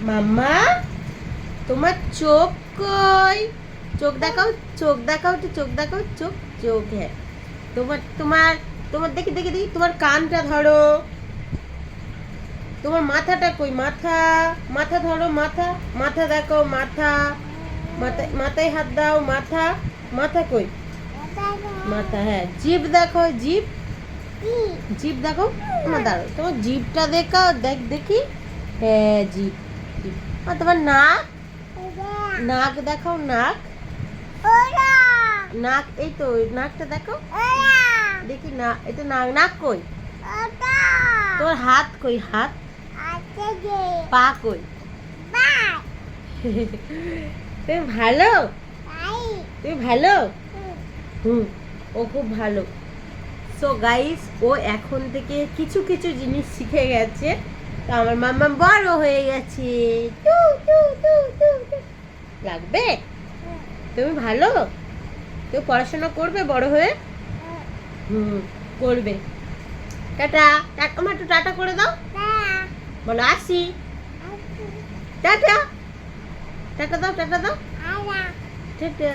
মাম্মা তোমার চোখ কই? চোখ দেখাও, চোখ দেখাও, একটু চোখ দেখাও, চোখ চোখ। হ্যাঁ, তোমার তোমার তোমার দেখি দেখি দেখি তোমার কানটা ধরো। তোমার মাথাটা কই? মাথা, মাথা ধরো, মাথা, মাথা দেখো, মাথা, মাথা, মাথায় হাত দাও, মাথা, মাথা কই? মাথা, হ্যাঁ। জিভ দেখো, জিভ, জিভ দেখো। না দাঁড়ো, তোমার জিভটা দেখাও, দেখ দেখি। হ্যাঁ, জিভ, জিভ। আর তোমার নাক, নাক দেখাও, নাক, নাক, এই তো নাকটা দেখো দেখি। না, এটা নাক, নাক কই? তোমার হাত কই? হাত, পা কই? তুমি ভালো, তুমি ভালো। হুম, ও খুব ভালো। সো গাইস, ও এখন থেকে কিছু কিছু জিনিস শিখে গেছে। তো আমার মাম্মা বড় হয়ে গেছে। Two two two two two. লাগবে? তুমি ভালো, তুমি পড়াশোনা করবে বড় হয়ে? হুম, করবে। টাটা, আমার একটু টাটা করে দাও। বলো আসি। টাটা, টাটা দাও, টাটা দাও, টাটা।